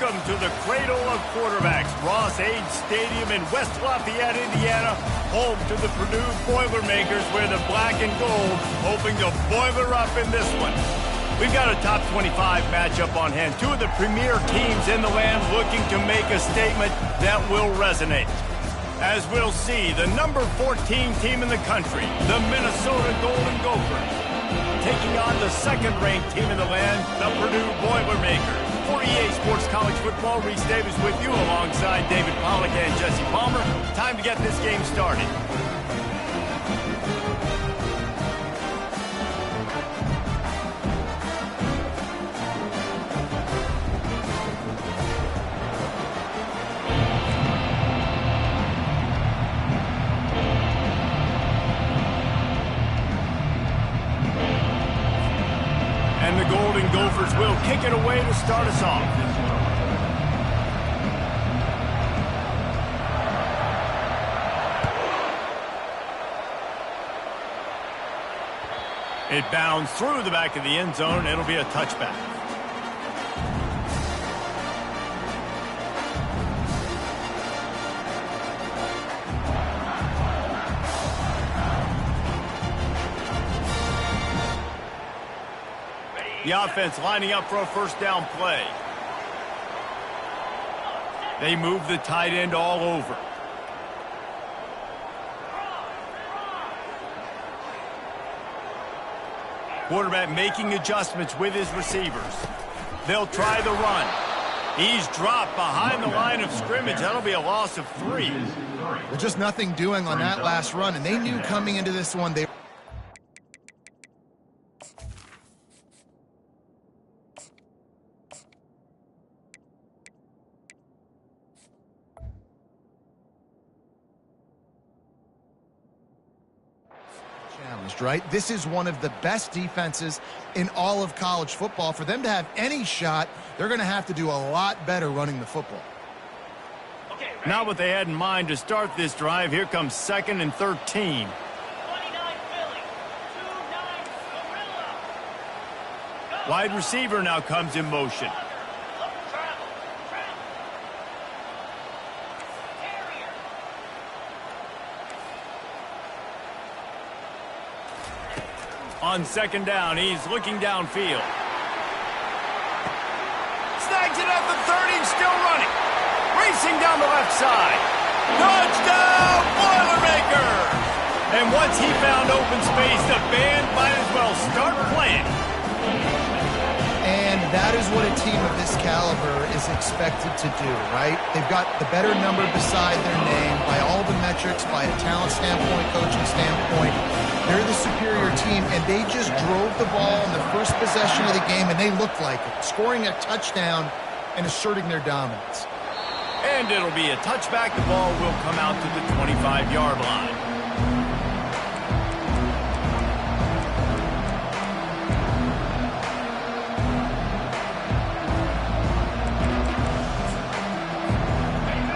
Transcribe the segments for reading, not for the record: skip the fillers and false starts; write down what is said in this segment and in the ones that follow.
Welcome to the cradle of quarterbacks, Ross-Ade Stadium in West Lafayette, Indiana, home to the Purdue Boilermakers, where the black and gold hoping to boiler up in this one. We've got a top 25 matchup on hand. Two of the premier teams in the land looking to make a statement that will resonate. As we'll see, the number 14 team in the country, the Minnesota Golden Gophers, taking on the second-ranked team in the land, the Purdue Boilermakers. For EA Sports College Football, Reese Davis with you alongside David Pollack and Jesse Palmer. Time to get this game started. And the Golden Gophers will kick it away to start us off. It bounds through the back of the end zone. It'll be a touchback. The offense lining up for a first down play. They move the tight end all over. Quarterback making adjustments with his receivers. They'll try the run. He's dropped behind the line of scrimmage. That'll be a loss of 3. Well, just nothing doing on that last run, and they knew coming into this one they challenged, right? This is one of the best defenses in all of college football. For them to have any shot, they're going to have to do a lot better running the football. Not what they had in mind to start this drive. Here comes 2nd and 13. Wide receiver now comes in motion. On 2nd down, he's looking downfield. Snags it at the 30, still running. Racing down the left side. Touchdown, Boilermakers! And once he found open space, the band might as well start playing. And that is what a team of this caliber is expected to do, right? They've got the better number beside their name by all the metrics, by a talent standpoint, coaching standpoint. They're the superior team, and they just drove the ball in the first possession of the game, and they looked like it, scoring a touchdown and asserting their dominance. And it'll be a touchback. The ball will come out to the 25-yard line.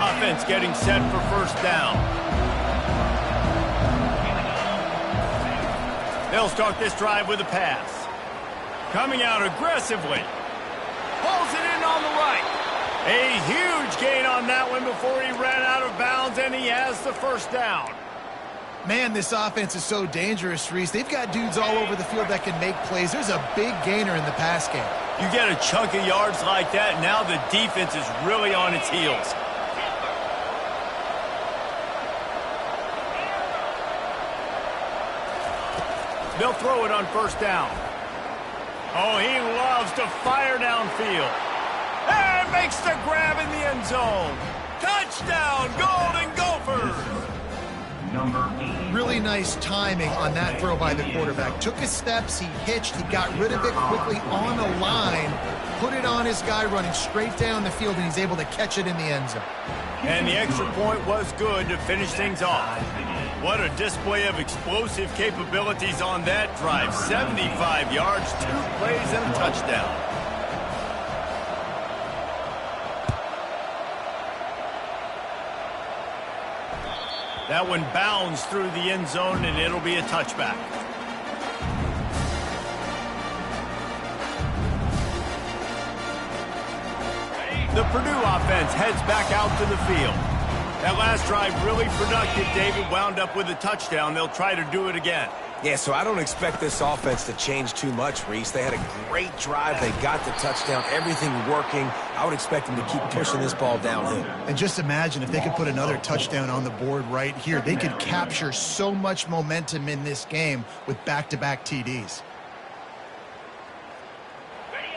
Offense getting set for first down. They'll start this drive with a pass. Coming out aggressively. Pulls it in on the right. A huge gain on that one before he ran out of bounds, and he has the first down. Man, this offense is so dangerous, Reese. They've got dudes all over the field that can make plays. There's a big gainer in the pass game. You get a chunk of yards like that, now the defense is really on its heels. They'll throw it on first down. Oh, he loves to fire downfield. And makes the grab in the end zone. Touchdown, Golden Gophers! Really nice timing on that throw by the quarterback. Took his steps, he hitched, he got rid of it quickly on the line, put it on his guy running straight down the field, and he's able to catch it in the end zone. And the extra point was good to finish things off. What a display of explosive capabilities on that drive. 75 yards, 2 plays, and a touchdown. That one bounds through the end zone, and it'll be a touchback. The Purdue offense heads back out to the field. That last drive really productive, David, wound up with a touchdown. They'll try to do it again. Yeah, so I don't expect this offense to change too much, Reese. They had a great drive. They got the touchdown, everything working. I would expect them to keep pushing this ball downhill. And just imagine if they could put another touchdown on the board right here. They could capture so much momentum in this game with back-to-back TDs.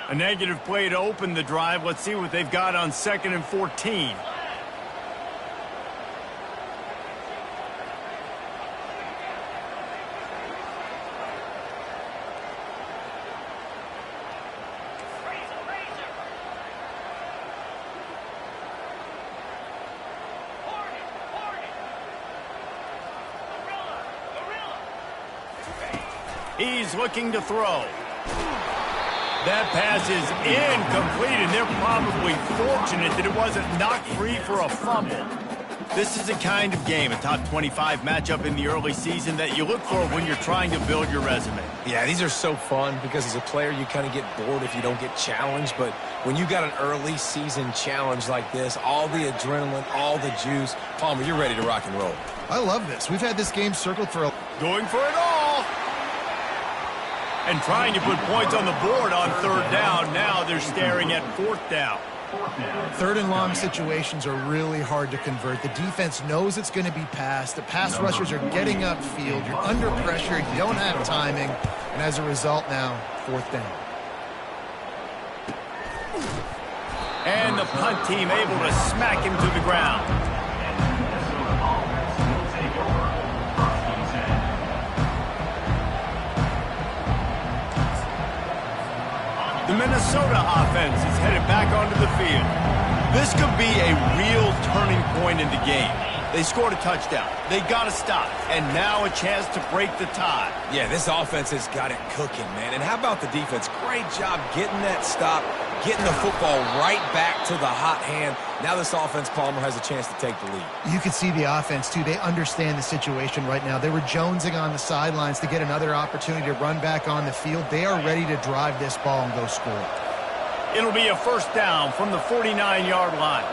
A negative play to open the drive. Let's see what they've got on 2nd and 14. He's looking to throw. That pass is incomplete, and they're probably fortunate that it wasn't knocked free for a fumble. This is the kind of game, a top 25 matchup in the early season, that you look for when you're trying to build your resume. Yeah, these are so fun because as a player, you kind of get bored if you don't get challenged. But when you got an early season challenge like this, all the adrenaline, all the juice, Palmer, you're ready to rock and roll. I love this. We've had this game circled for a... Going for it all. And trying to put points on the board on 3rd down. Now they're staring at 4th down. 3rd and long situations are really hard to convert. The defense knows it's going to be passed. The pass rushers are getting upfield. You're under pressure. You don't have timing. And as a result now, 4th down. And the punt team able to smack him to the ground. The Minnesota offense is headed back onto the field. This could be a real turning point in the game. They scored a touchdown. They got to stop. And now a chance to break the tie. Yeah, this offense has got it cooking, man. And how about the defense? Great job getting that stop, getting the football right back to the hot hand. Now this offense, Palmer, has a chance to take the lead. You can see the offense, too. They understand the situation right now. They were jonesing on the sidelines to get another opportunity to run back on the field. They are ready to drive this ball and go score. It'll be a 1st down from the 49-yard line.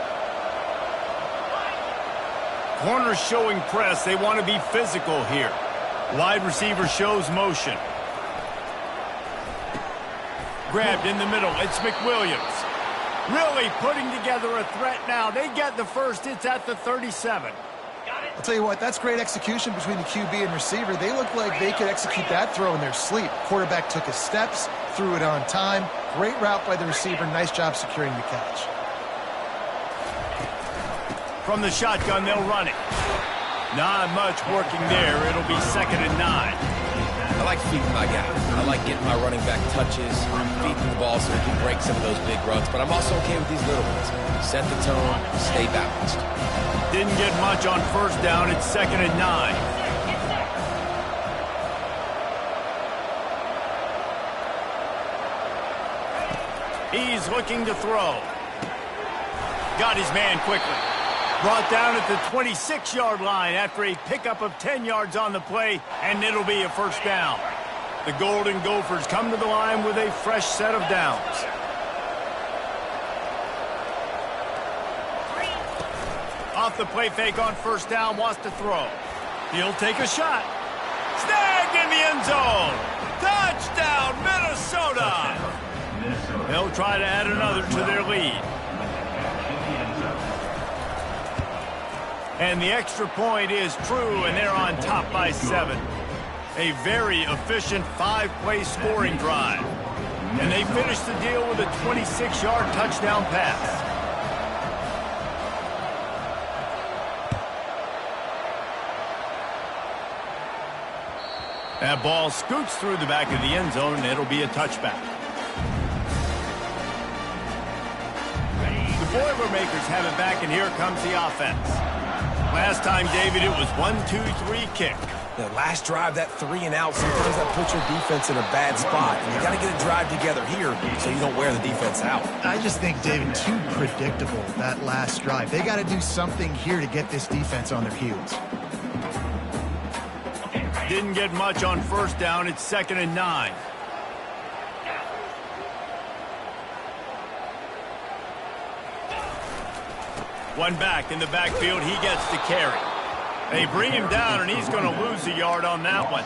Corners showing press. They want to be physical here. Wide receiver shows motion. Grabbed in the middle. It's McWilliams. Really putting together a threat now. They get the first. It's at the 37. I'll tell you what, that's great execution between the QB and receiver. They look like they could execute that throw in their sleep. Quarterback took his steps, threw it on time. Great route by the receiver. Nice job securing the catch. From the shotgun, they'll run it. Not much working there. It'll be 2nd and 9. I like feeding my guy. I like getting my running back touches, feeding the ball so he can break some of those big runs. But I'm also okay with these little ones. Set the tone, stay balanced. Didn't get much on 1st down. It's 2nd and 9. He's looking to throw. Got his man quickly. Brought down at the 26-yard line after a pickup of 10 yards on the play, and it'll be a 1st down. The Golden Gophers come to the line with a fresh set of downs. Off the play fake on 1st down, wants to throw. He'll take a shot. Snagged in the end zone. Touchdown, Minnesota. They'll try to add another to their lead. And the extra point is true, and they're on top by 7. A very efficient 5-play scoring drive. And they finish the deal with a 26-yard touchdown pass. That ball scoots through the back of the end zone, and it'll be a touchback. The Boilermakers have it back, and here comes the offense. Last time, David, it was 1-2-3 kick. The last drive, that 3-and-out, sometimes that puts your defense in a bad spot. And you got to get a drive together here so you don't wear the defense out. I just think, David, too predictable, that last drive. They got to do something here to get this defense on their heels. Didn't get much on 1st down. It's 2nd and 9. One back in the backfield. He gets the carry. They bring him down, and he's going to lose a yard on that one.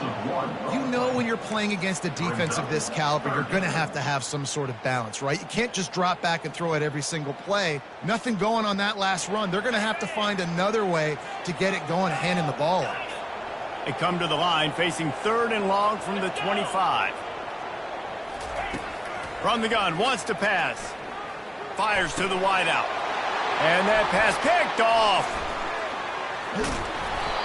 You know when you're playing against a defense of this caliber, you're going to have some sort of balance, right? You can't just drop back and throw it every single play. Nothing going on that last run. They're going to have to find another way to get it going, handing the ball off. They come to the line, facing 3rd and long from the 25. From the gun, wants to pass. Fires to the wideout. And that pass picked off.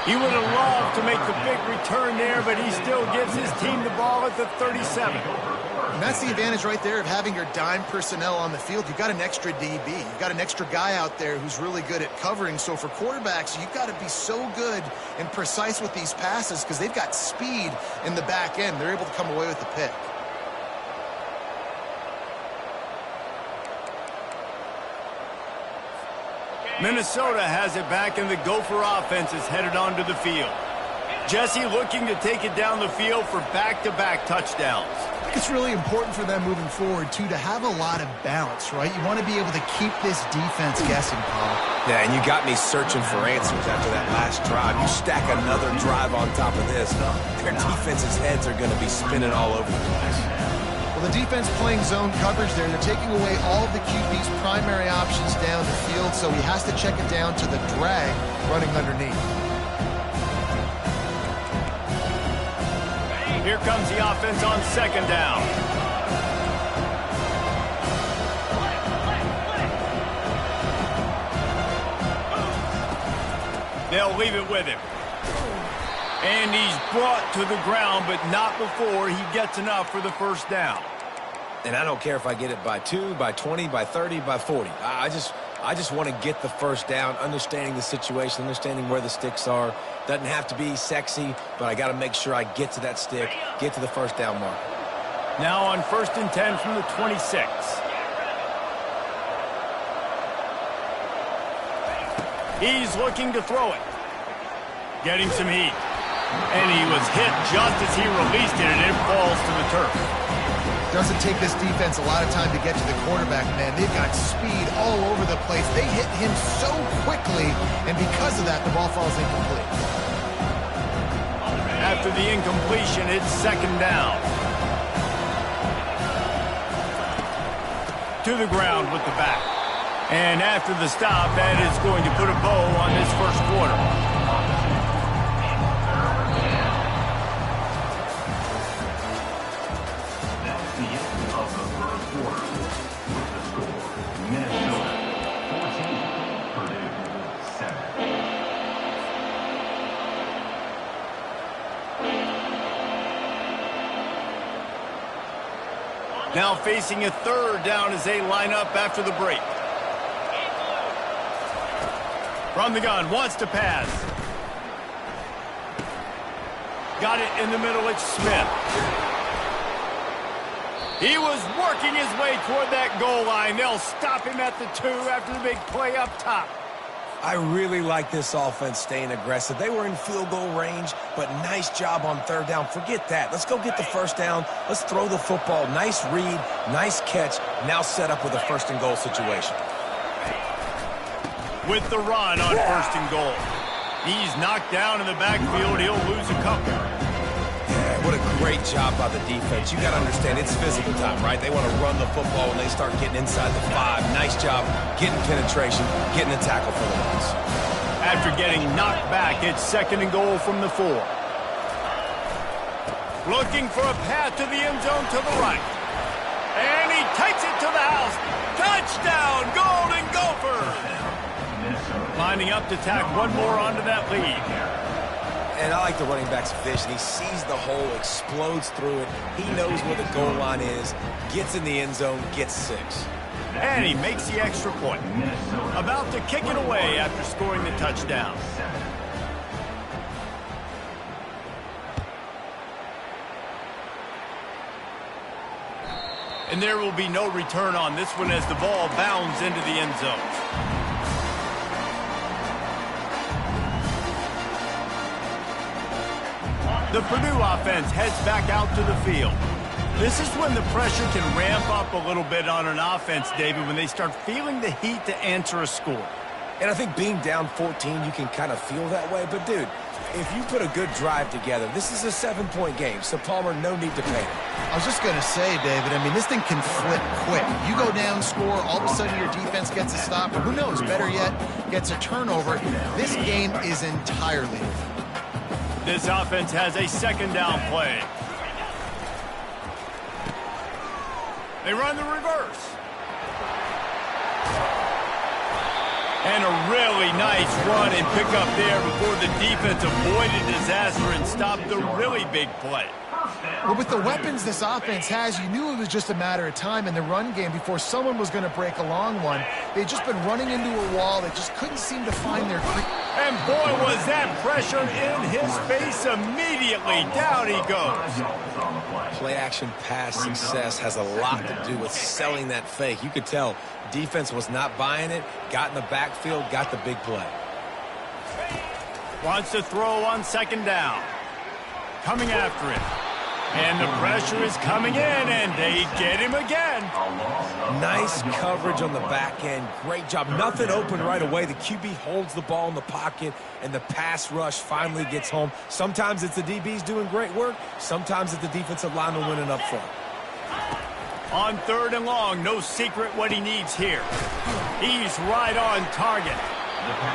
He would have loved to make the big return there, but he still gives his team the ball at the 37. And that's the advantage right there of having your dime personnel on the field. You've got an extra DB. You've got an extra guy out there who's really good at covering. So for quarterbacks, you've got to be so good and precise with these passes because they've got speed in the back end. They're able to come away with the pick. Minnesota has it back, and the Gopher offense is headed onto the field. Jesse looking to take it down the field for back-to-back touchdowns. It's really important for them moving forward, too, to have a lot of balance, right? You want to be able to keep this defense guessing, Paul. Yeah, and you got me searching for answers after that last drive. You stack another drive on top of this, their defense's heads are going to be spinning all over the place. Well, the defense playing zone coverage there. They're taking away all of the QB's primary options down the field, so he has to check it down to the drag running underneath. Here comes the offense on 2nd down. They'll leave it with him. And he's brought to the ground, but not before he gets enough for the 1st down. And I don't care if I get it by 2, by 20, by 30, by 40. I just want to get the 1st down, understanding the situation, understanding where the sticks are. Doesn't have to be sexy, but I got to make sure I get to that stick, get to the 1st down mark. Now on 1st and 10 from the 26. He's looking to throw it. Getting some heat. And he was hit just as he released it, and it falls to the turf. Doesn't take this defense a lot of time to get to the quarterback, man. They've got speed all over the place. They hit him so quickly, and because of that, the ball falls incomplete. After the incompletion, it's 2nd down. To the ground with the back. And after the stop, that is going to put a bow on this 1st quarter. Now facing a 3rd down as they line up after the break. From the gun, wants to pass. Got it in the middle, it's Smith. He was working his way toward that goal line. They'll stop him at the 2 after the big play up top. I really like this offense staying aggressive. They were in field goal range, but nice job on 3rd down. Forget that. Let's go get the 1st down. Let's throw the football. Nice read, nice catch. Now set up with a 1st and goal situation. With the run on 1st and goal. He's knocked down in the backfield. He'll lose a couple. Yeah, what a great job by the defense. You got to understand, it's physical time, right? They want to run the football when they start getting inside the 5. Nice job getting penetration, getting a tackle for the loss. After getting knocked back, it's 2nd and goal from the 4. Looking for a path to the end zone to the right. And he takes it to the house. Touchdown, Golden Gophers! Lining up to tack one more onto that lead. And I like the running back's vision. He sees the hole, explodes through it. He knows where the goal line is, gets in the end zone, gets 6. And he makes the extra point. About to kick it away after scoring the touchdown. And there will be no return on this one as the ball bounds into the end zone. The Purdue offense heads back out to the field. This is when the pressure can ramp up a little bit on an offense, David, when they start feeling the heat to answer a score. And I think being down 14, you can kind of feel that way. But, dude, if you put a good drive together, this is a 7-point game. So, Palmer, no need to panic. I was just going to say, David, I mean, this thing can flip quick. You go down, score, all of a sudden your defense gets a stop, or who knows, better yet, gets a turnover. This game is entirely different. This offense has a second down play. They run the reverse. And a really nice run and pick up there before the defense avoided disaster and stopped the really big play. Well, with the weapons this offense has, you knew it was just a matter of time in the run game before someone was going to break a long one. They'd just been running into a wall. They just couldn't seem to find their feet. And boy, was that pressure in his face immediately. Down he goes. Play action pass success has a lot to do with selling that fake. You could tell defense was not buying it, got in the backfield, got the big play. Wants to throw on second down. Coming after it. And the pressure is coming in, and they get him again. Nice coverage on the back end. Great job. Nothing open right away. The QB holds the ball in the pocket, and the pass rush finally gets home. Sometimes it's the DBs doing great work. Sometimes it's the defensive lineman winning up front. On third and long, no secret what he needs here. He's right on target.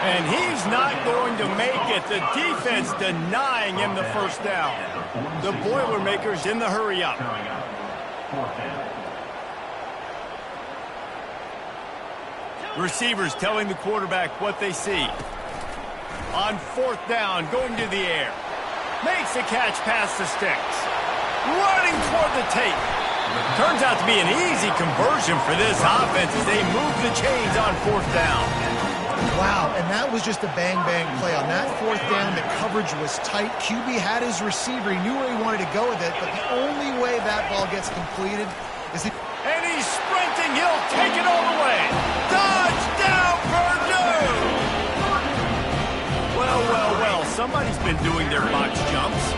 And he's not going to make it. The defense denying him the first down. The Boilermakers in the hurry up. Receivers telling the quarterback what they see. On fourth down, going to the air. Makes the catch past the sticks. Running toward the tape. Turns out to be an easy conversion for this offense as they move the chains on fourth down. Wow, and that was just a bang-bang play. On that fourth down, the coverage was tight. QB had his receiver. He knew where he wanted to go with it, but the only way that ball gets completed is if... And he's sprinting. He'll take it all the way. Touchdown, Purdue! Well, somebody's been doing their box jumps.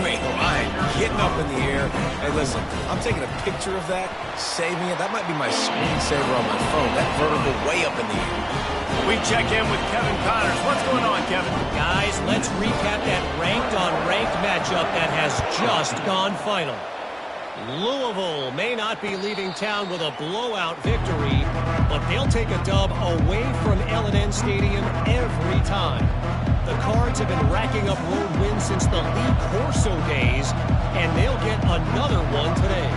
Wait, Ryan, getting up in the air. Hey, listen, I'm taking a picture of that, saving it. That might be my screensaver on my phone. That vertical way up in the air. We check in with Kevin Connors. What's going on, Kevin? Guys, let's recap that ranked-on-ranked matchup that has just gone final. Louisville may not be leaving town with a blowout victory, but they'll take a dub away from L&N Stadium every time. The Cards have been racking up road wins since the Lee Corso days, and they'll get another one today.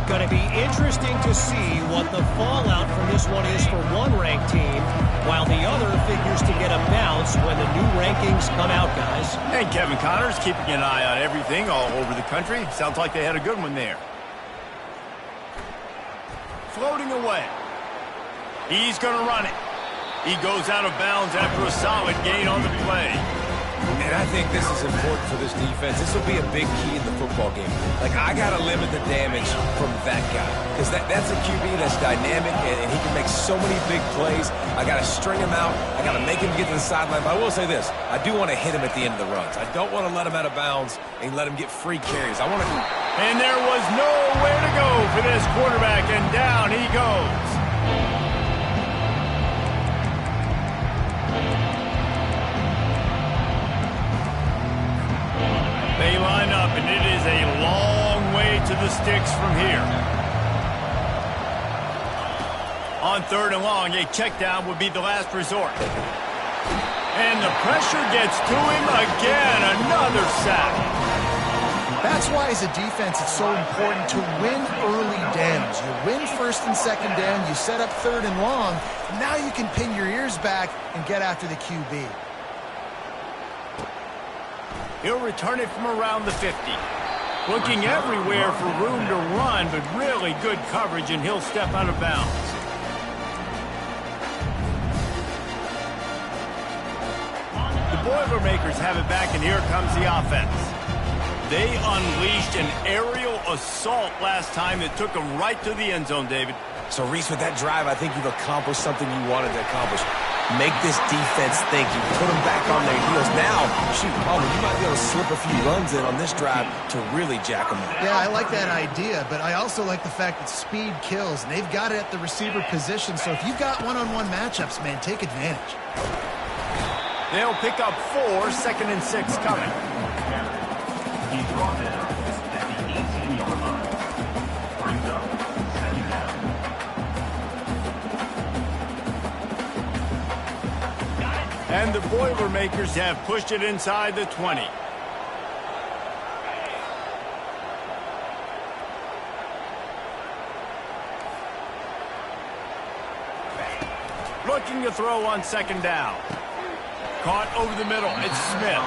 Going to be interesting to see what the fallout from this one is for one ranked team, while the other figures to get a bounce when the new rankings come out, guys. And Kevin Connors keeping an eye on everything all over the country. Sounds like they had a good one there. Floating away. He's going to run it. He goes out of bounds after a solid gain on the play. And I think this is important for this defense. This will be a big key in the football game. Like, I got to limit the damage from that guy. Because that's a QB that's dynamic, and he can make so many big plays. I got to string him out. I got to make him get to the sideline. But I will say this. I do want to hit him at the end of the runs. I don't want to let him out of bounds and let him get free carries. I want to... And there was nowhere to go for this quarterback, and down he goes. They line up, and it is a long way to the sticks from here. On third and long, a check down would be the last resort. And the pressure gets to him again. Another sack. That's why, as a defense, it's so important to win early downs. You win first and second down, you set up third and long. Now you can pin your ears back and get after the QB. He'll return it from around the 50. Looking everywhere for room to run, but really good coverage, and he'll step out of bounds. The Boilermakers have it back, and here comes the offense. They unleashed an aerial assault last time that took them right to the end zone, David. So, Reese, with that drive, I think you've accomplished something you wanted to accomplish. make this defense think. You put them back on their heels. Now, shoot, Palmer, you might be able to slip a few runs in on this drive to really jack them up. Yeah, I like that idea, but I also like the fact that speed kills, and they've got it at the receiver position. So if you've got one-on-one matchups, man, take advantage. They'll pick up 4, 2nd and 6 coming. And the Boilermakers have pushed it inside the 20. Looking to throw on 2nd down. Caught over the middle. It's Smith.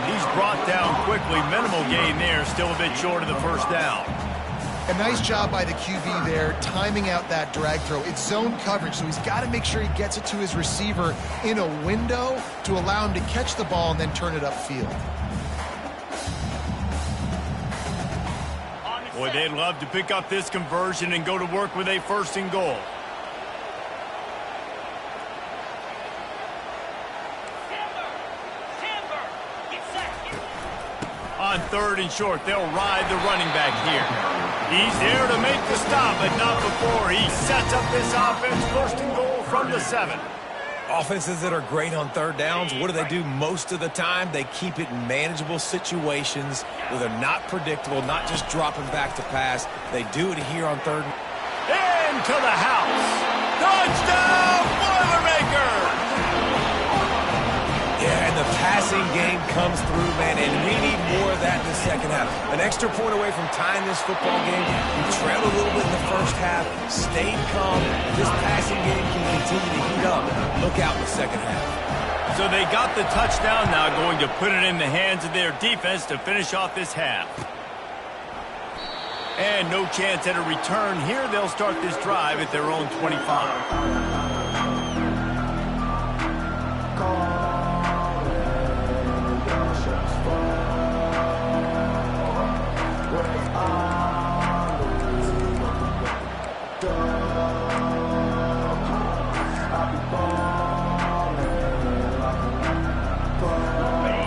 He's brought down quickly. Minimal gain there. Still a bit short of the 1st down. A nice job by the QB there, timing out that drag throw. It's zone coverage, so he's got to make sure he gets it to his receiver in a window to allow him to catch the ball and then turn it upfield. Boy, they'd love to pick up this conversion and go to work with a 1st and goal. On 3rd and short, they'll ride the running back here. He's there to make the stop, but not before he sets up this offense. 1st and goal from the 7. Offenses that are great on 3rd downs, what do? Most of the time, they keep it in manageable situations where they're not predictable, not just dropping back to pass. They do it here on 3rd. Into the house. Touchdown, Boilermakers! Yeah, and the passing game comes through, man, and we need more of that in the 2nd half. An extra point away from tying this football game. You trailed a little bit in the 1st half, stayed calm. This passing game can continue to heat up. Look out in the 2nd half. So they got the touchdown, now going to put it in the hands of their defense to finish off this half. And no chance at a return here. They'll start this drive at their own 25.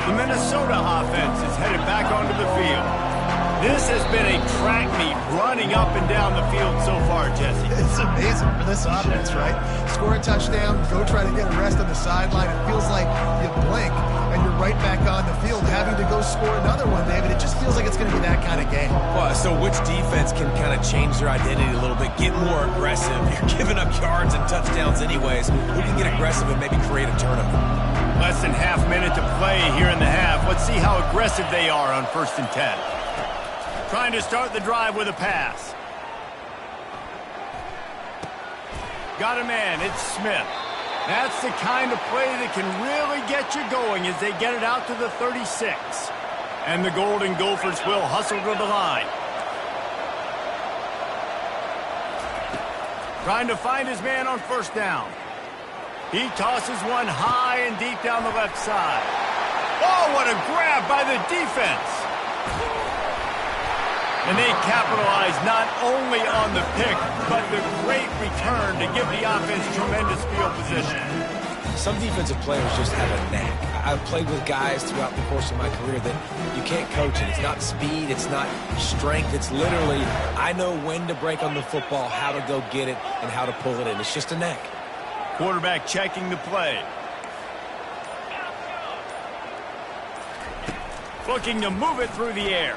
The Minnesota offense is headed back onto the field. This has been a track meet running up and down the field so far, Jesse. It's amazing for this offense, right? Score a touchdown, go try to get a rest on the sideline. It feels like you blink and you're right back on the field having to go score another one, David. It just feels like it's going to be that kind of game. Well, so which defense can kind of change their identity a little bit, get more aggressive? You're giving up yards and touchdowns anyways. Who can get aggressive and maybe create a turnover? Less than half minute to play here in the half. Let's see how aggressive they are on 1st and 10. Trying to start the drive with a pass. Got a man. It's Smith. That's the kind of play that can really get you going as they get it out to the 36. And the Golden Gophers will hustle to the line. Trying to find his man on 1st down. He tosses one high and deep down the left side. Oh, what a grab by the defense. And they capitalize not only on the pick, but the great return to give the offense tremendous field position. Some defensive players just have a knack. I've played with guys throughout the course of my career that you can't coach it. It's not speed, it's not strength. It's literally, I know when to break on the football, how to go get it, and how to pull it in. It's just a knack. Quarterback checking the play. Looking to move it through the air.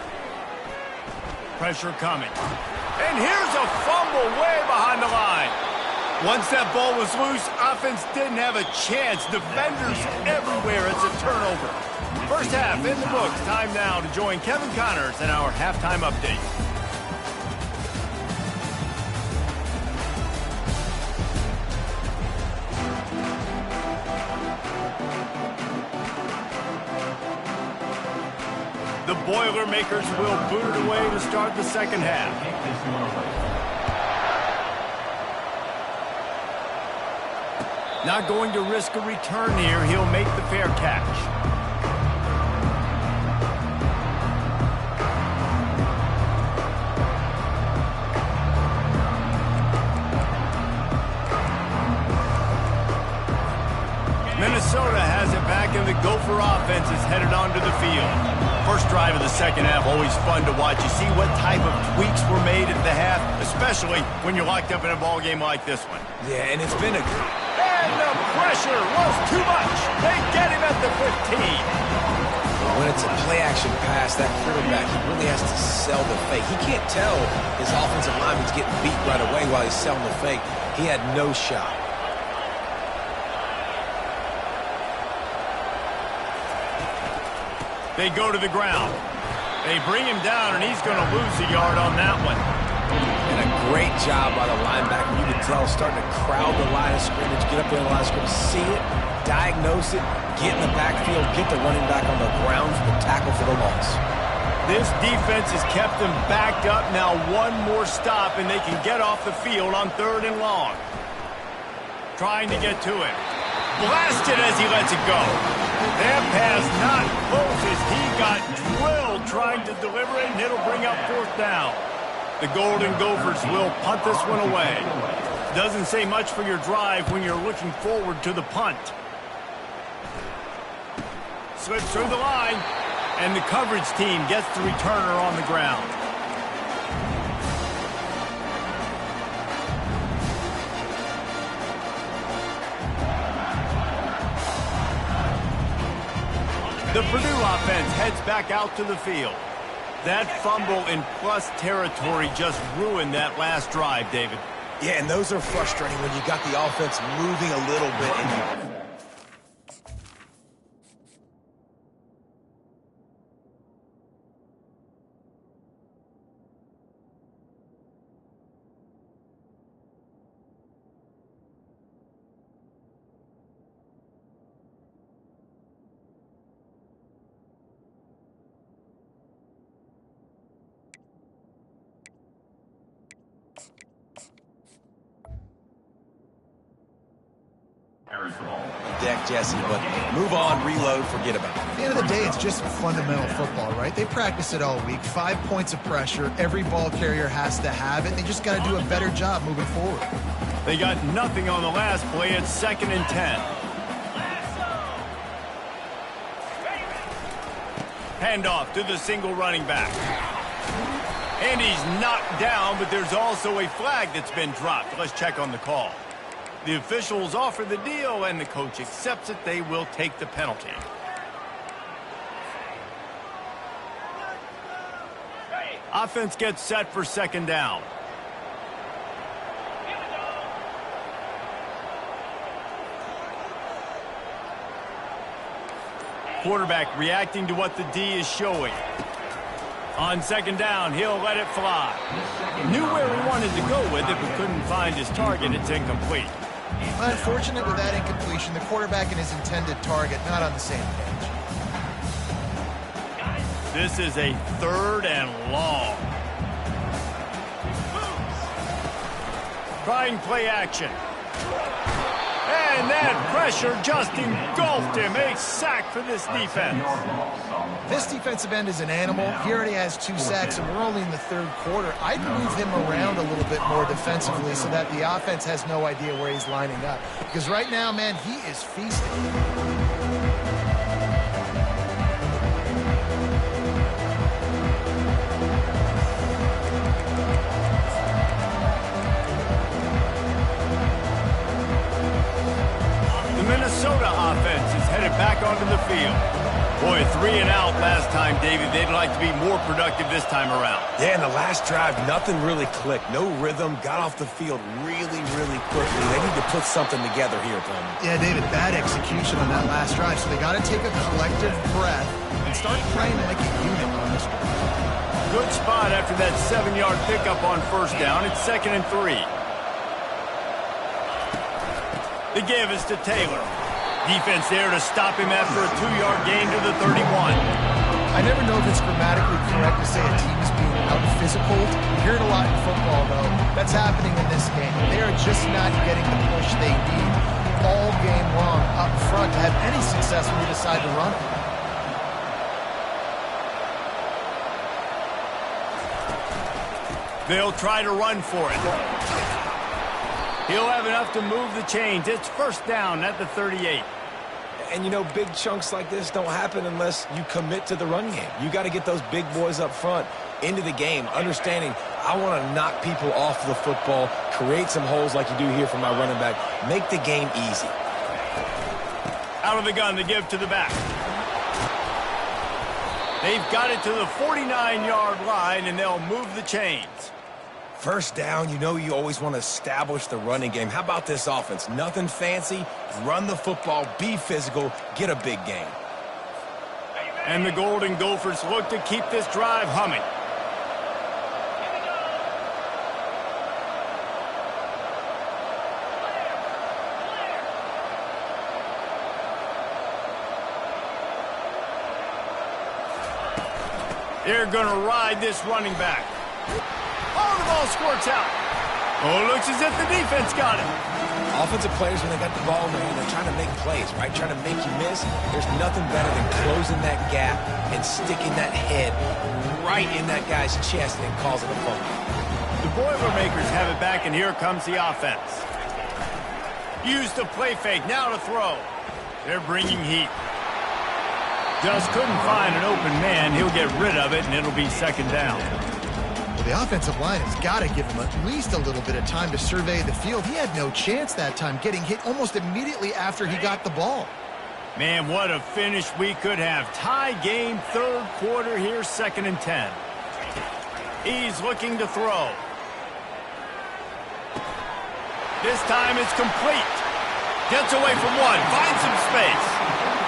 Pressure coming. And here's a fumble way behind the line. Once that ball was loose, offense didn't have a chance. Defenders everywhere. It's a turnover. 1st half in the books. Time now to join Kevin Connors in our halftime update. The Boilermakers will boot it away to start the 2nd half. Not going to risk a return here. He'll make the fair catch. Gopher offense is headed onto the field. First drive of the second half, always fun to watch. You see what type of tweaks were made at the half, especially when you're locked up in a ball game like this one. Yeah, and it's been a... And the pressure was too much. They get him at the 15. When it's a play-action pass, that quarterback, he really has to sell the fake. He can't tell his offensive lineman's getting beat right away while he's selling the fake. He had no shot. They go to the ground. They bring him down, and he's going to lose a yard on that one. And a great job by the linebacker. You can tell starting to crowd the line of scrimmage, get up there in the line of scrimmage, see it, diagnose it, get in the backfield, get the running back on the ground for the tackle for the loss. This defense has kept them backed up. Now one more stop, and they can get off the field on 3rd and long. Trying to get to it. Blasted as he lets it go. That pass not close as he got drilled trying to deliver it, and it'll bring up 4th down. The Golden Gophers will punt this one away. Doesn't say much for your drive when you're looking forward to the punt. Slips through the line, and the coverage team gets the returner on the ground. The Purdue offense heads back out to the field. That fumble in plus territory just ruined that last drive, David. Yeah, and those are frustrating when you got the offense moving a little bit and you... deck, Jesse, but move on, reload, forget about it. At the end of the day, it's just fundamental football, right? They practice it all week. 5 points of pressure. Every ball carrier has to have it. They just got to do a better job moving forward. They got nothing on the last play. It's 2nd and 10. Handoff to the single running back. And he's knocked down, but there's also a flag that's been dropped. Let's check on the call. The officials offer the deal, and the coach accepts it. They will take the penalty. Offense gets set for 2nd down. Quarterback reacting to what the D is showing. On 2nd down, he'll let it fly. Knew where he wanted to go with it, but couldn't find his target. It's incomplete. Unfortunate with that incompletion, the quarterback and his intended target not on the same page. This is a 3rd and long. Trying play action. And that pressure just engulfed him. A sack for this defense. This defensive end is an animal. He already has 2 sacks, and we're only in the 3rd quarter. I'd move him around a little bit more defensively so that the offense has no idea where he's lining up. Because right now, man, he is feasting. Minnesota offense is headed back onto the field. Boy, 3 and out last time, David. They'd like to be more productive this time around. Yeah, in the last drive, nothing really clicked. No rhythm, got off the field really, really quickly. They need to put something together here, Coleman. Yeah, David, bad execution on that last drive. So they got to take a collective breath and start playing like a unit on this one. Good spot after that 7-yard pickup on 1st down. It's 2nd and 3. The give is to Taylor. Defense there to stop him after a 2-yard gain to the 31. I never know if it's grammatically correct to say a team is being out-physical. You hear it a lot in football, though. That's happening in this game. They are just not getting the push they need all game long up front to have any success when you decide to run it. They'll try to run for it. He'll have enough to move the chains. It's 1st down at the 38. And, you know, big chunks like this don't happen unless you commit to the run game. You got to get those big boys up front into the game, understanding I want to knock people off the football, create some holes like you do here for my running back, make the game easy. Out of the gun to give to the back. They've got it to the 49-yard line, and they'll move the chains. First down, you know you always want to establish the running game. How about this offense? Nothing fancy. Run the football, be physical, get a big gain. And the Golden Gophers look to keep this drive humming. They're going to ride this running back. Oh, the ball squirts out. Oh, it looks as if the defense got it. Offensive players, when they got the ball in their hand, they're trying to make plays, right? Trying to make you miss. There's nothing better than closing that gap and sticking that head right in that guy's chest and causing a fumble. The Boilermakers have it back, and here comes the offense. Use the play fake, now to throw. They're bringing heat. Just couldn't find an open man. He'll get rid of it, and it'll be second down. Well, the offensive line has got to give him at least a little bit of time to survey the field. He had no chance that time, getting hit almost immediately after he got the ball. Man, what a finish we could have. Tie game, third quarter here, 2nd and 10. He's looking to throw. This time it's complete. Gets away from one, finds some space.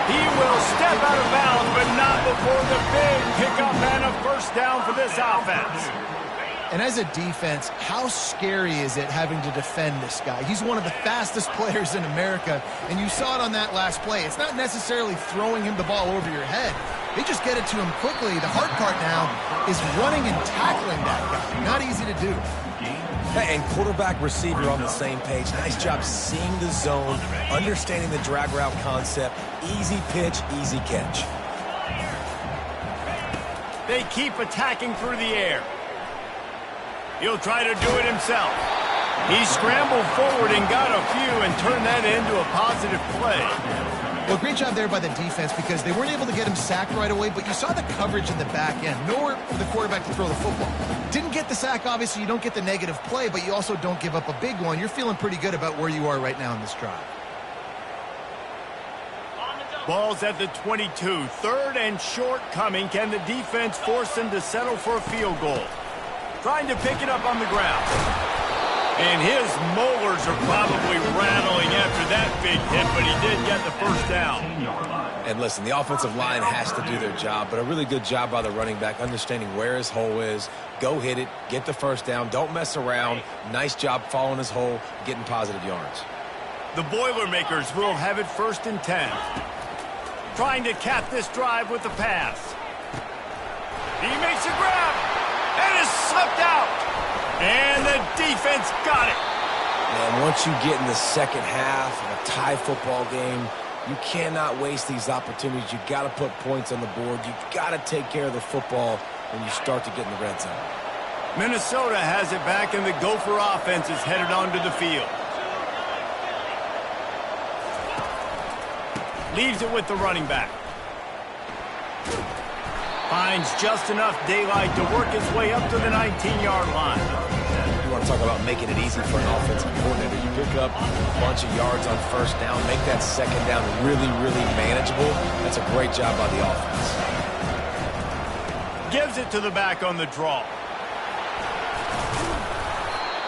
He will step out of bounds, but not before the big pickup and a first down for this offense. And as a defense, how scary is it having to defend this guy? He's one of the fastest players in America, and you saw it on that last play. It's not necessarily throwing him the ball over your head. They just get it to him quickly. The hard part now is running and tackling that guy. Not easy to do. And quarterback receiver on the same page. Nice job seeing the zone, understanding the drag route concept. Easy pitch, easy catch. They keep attacking through the air. He'll try to do it himself. He scrambled forward and got a few and turned that into a positive play. Well, great job there by the defense because they weren't able to get him sacked right away, but you saw the coverage in the back end. Nowhere for the quarterback to throw the football. Didn't get the sack, obviously. You don't get the negative play, but you also don't give up a big one. You're feeling pretty good about where you are right now in this drive. Ball's at the 22. 3rd and short coming. Can the defense force him to settle for a field goal? Trying to pick it up on the ground. And his molars are probably rattling after that big hit, but he did get the first down. And listen, the offensive line has to do their job, but a really good job by the running back, understanding where his hole is. Go hit it, get the first down, don't mess around. Nice job following his hole, getting positive yards. The Boilermakers will have it 1st and 10. Trying to cap this drive with the pass. He makes a grab, and is slipped out. And the defense got it. And once you get in the second half of a tie football game, you cannot waste these opportunities. You've got to put points on the board. You've got to take care of the football when you start to get in the red zone. Minnesota has it back, and the Gopher offense is headed onto the field. Leaves it with the running back. Finds just enough daylight to work his way up to the 19-yard line. You want to talk about making it easy for an offensive coordinator. You pick up a bunch of yards on first down, make that second down really, really manageable. That's a great job by the offense. Gives it to the back on the draw.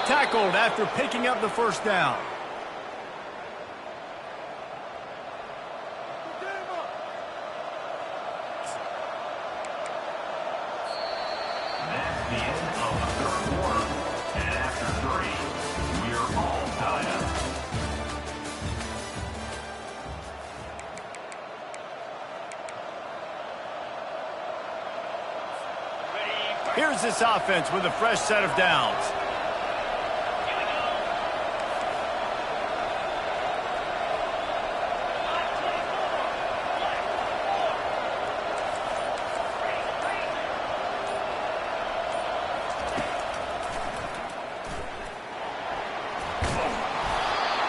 Tackled after picking up the first down. Here's this offense with a fresh set of downs.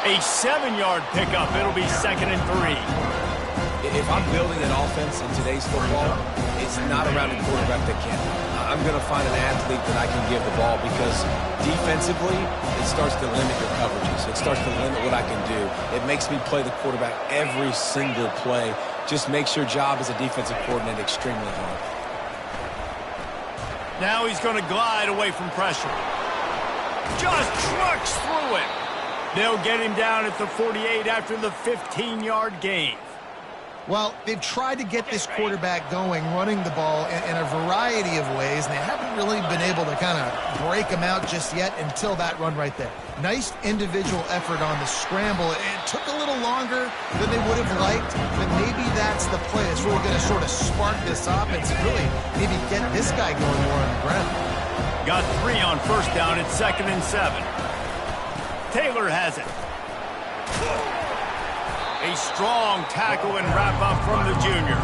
A 7-yard pickup. It'll be 2nd and 3. If I'm building an offense in today's football, it's not around a quarterback that can. I'm going to find an athlete that I can give the ball because defensively, it starts to limit your coverages. It starts to limit what I can do. It makes me play the quarterback every single play. Just makes your job as a defensive coordinator extremely hard. Now he's going to glide away from pressure. Just trucks through it. They'll get him down at the 48 after the 15-yard gain. Well, they've tried to get this quarterback going, running the ball in a variety of ways, and they haven't really been able to kind of break him out just yet until that run right there. Nice individual effort on the scramble. It took a little longer than they would have liked, but maybe that's the play that's really going to sort of spark this offense and really maybe get this guy going more on the ground. Got 3 on first down at 2nd and 7. Taylor has it. A strong tackle and wrap-up from the junior.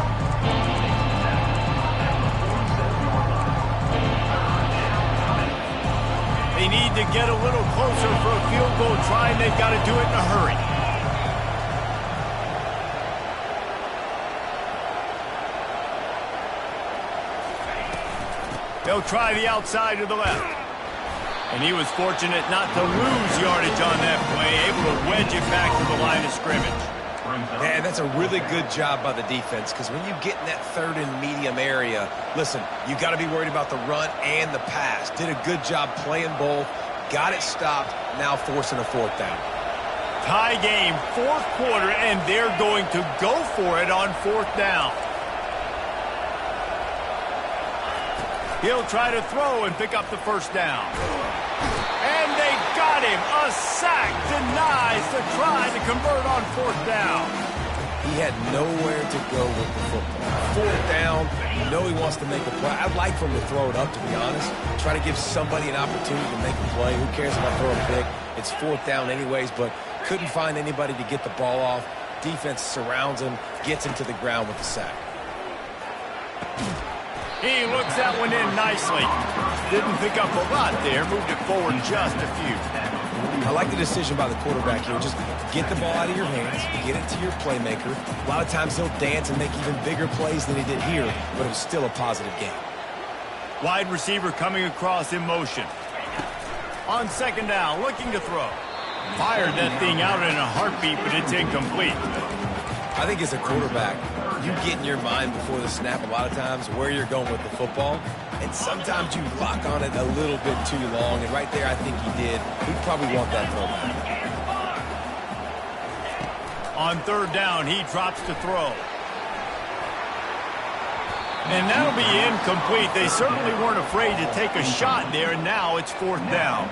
They need to get a little closer for a field goal try, and they've got to do it in a hurry. They'll try the outside to the left. And he was fortunate not to lose yardage on that play, able to wedge it back to the line of scrimmage. Man, that's a really good job by the defense because when you get in that 3rd and medium area, listen, you got to be worried about the run and the pass. Did a good job playing both, got it stopped, now forcing a 4th down. Tie game, 4th quarter, and they're going to go for it on 4th down. He'll try to throw and pick up the 1st down. And they got him. A sack denies the try to convert on 4th down. He had nowhere to go with the football. 4th down, you know he wants to make a play. I'd like for him to throw it up, to be honest. Try to give somebody an opportunity to make a play. Who cares if I throw a pick? It's 4th down anyways, but couldn't find anybody to get the ball off. Defense surrounds him, gets him to the ground with the sack. He looks that one in nicely. Didn't pick up a lot there. Moved it forward just a few. I like the decision by the quarterback here. Just get the ball out of your hands, get it to your playmaker. A lot of times he'll dance and make even bigger plays than he did here, but it was still a positive game. Wide receiver coming across in motion. On 2nd down, looking to throw. Fired that thing out in a heartbeat, but it's incomplete. I think as a quarterback, you get in your mind before the snap a lot of times where you're going with the football, and sometimes you lock on it a little bit too long, and right there I think he did. He'd probably want that throwback. On 3rd down, he drops to throw. And that'll be incomplete. They certainly weren't afraid to take a shot there, and now it's 4th down.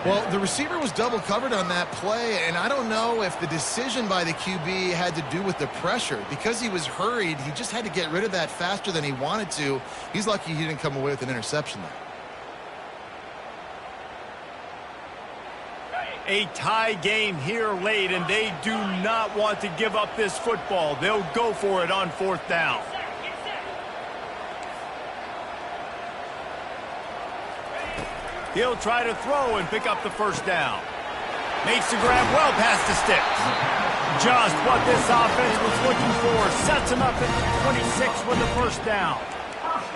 Well, the receiver was double covered on that play, and I don't know if the decision by the QB had to do with the pressure. Because he was hurried, he just had to get rid of that faster than he wanted to. He's lucky he didn't come away with an interception there. A tie game here late, and they do not want to give up this football. They'll go for it on 4th down. He'll try to throw and pick up the 1st down. Makes the grab well past the sticks. Just what this offense was looking for. Sets him up at 26 with the 1st down.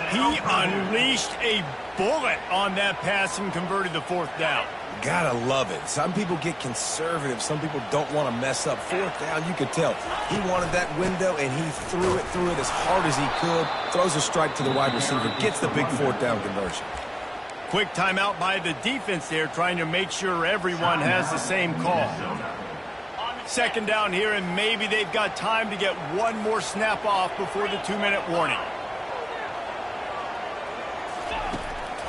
He unleashed a bullet on that pass and converted the 4th down. Gotta love it. Some people get conservative. Some people don't want to mess up. 4th down, you could tell. He wanted that window, and he threw it as hard as he could. Throws a strike to the wide receiver. Gets the big 4th down conversion. Quick timeout by the defense there, trying to make sure everyone has the same call. 2nd down here, and maybe they've got time to get one more snap off before the 2-minute warning.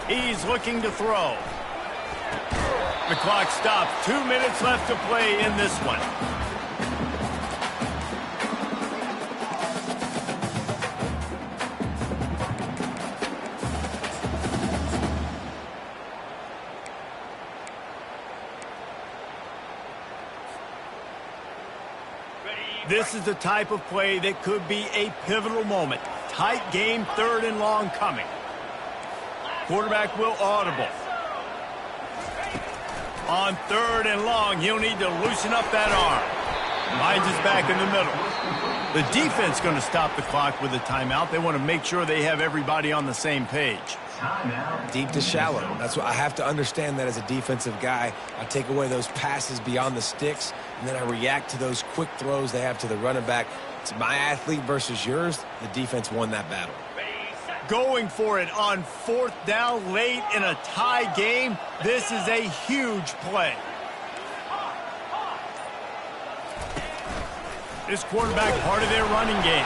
He's looking to throw. The clock stops. 2 minutes left to play in this one. This is the type of play that could be a pivotal moment. Tight game, 3rd and long coming. Quarterback will audible. On 3rd and long, he'll need to loosen up that arm. Finds his back in the middle. The defense going to stop the clock with a timeout. They want to make sure they have everybody on the same page. Deep to shallow. That's what I have to understand that as a defensive guy. I take away those passes beyond the sticks, and then I react to those quick throws they have to the running back. It's my athlete versus yours. The defense won that battle. Going for it on 4th down late in a tie game. This is a huge play. This quarterback part of their running game.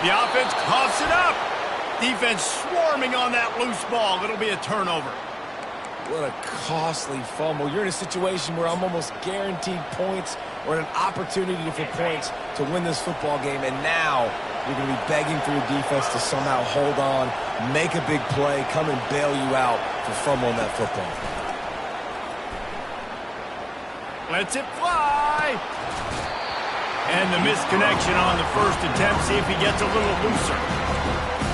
The offense coughs it up. Defense swarming on that loose ball. It'll be a turnover. What a costly fumble. You're in a situation where I'm almost guaranteed points or an opportunity for points to win this football game, and now you're going to be begging for your defense to somehow hold on, make a big play, come and bail you out for fumbling that football. Lets it fly. And the misconnection on the first attempt. See if he gets a little looser.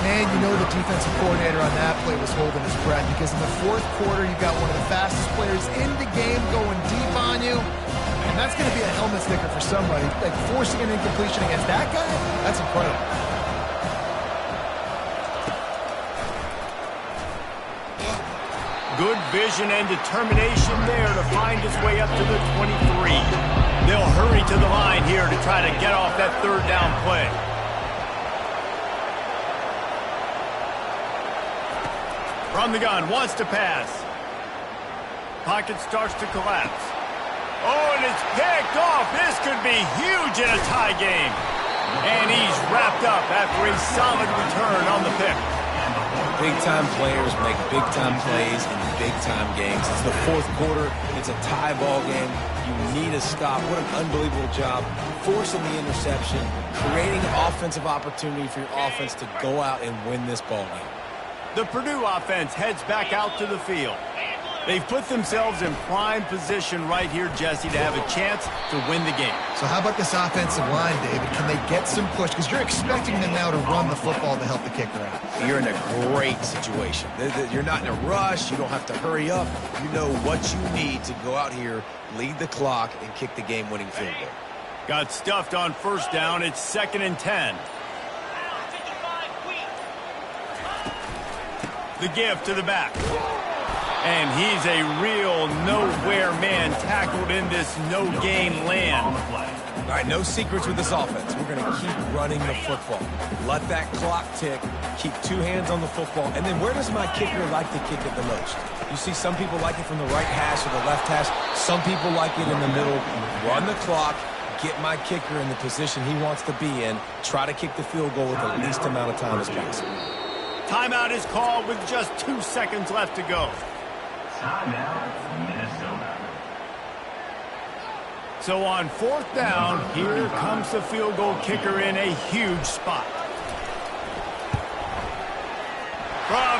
Man, you know the defensive coordinator on that play was holding his breath, because in the 4th quarter, you've got one of the fastest players in the game going deep on you. And that's going to be a helmet sticker for somebody. Like, forcing an incompletion against that guy, that's incredible. Good vision and determination there to find his way up to the 23. They'll hurry to the line here to try to get off that 3rd down play. From the gun, wants to pass. Pocket starts to collapse. Oh, and it's picked off. This could be huge in a tie game. And he's wrapped up after a solid return on the pick. Big-time players make big-time plays in big-time games. It's the 4th quarter. It's a tie ball game. You need a stop. What an unbelievable job. Forcing the interception, creating offensive opportunity for your offense to go out and win this ball game. The Purdue offense heads back out to the field. They've put themselves in prime position right here, Jesse, to have a chance to win the game. So how about this offensive line, David? Can they get some push? Because you're expecting them now to run the football to help the kicker out. You're in a great situation. You're not in a rush. You don't have to hurry up. You know what you need to go out here, lead the clock, and kick the game-winning field goal. Got stuffed on 1st down. It's 2nd and 10. The give to the back. And he's a real nowhere man tackled in this no-gain land. All right, no secrets with this offense. We're going to keep running the football. Let that clock tick. Keep 2 hands on the football. And then where does my kicker like to kick it the most? You see some people like it from the right hash or the left hash. Some people like it in the middle. Run the clock. Get my kicker in the position he wants to be in. Try to kick the field goal with the least amount of time as possible. Timeout is called with just 2 seconds left to go. Timeout, Minnesota. So on 4th down, here comes the field goal kicker in a huge spot. From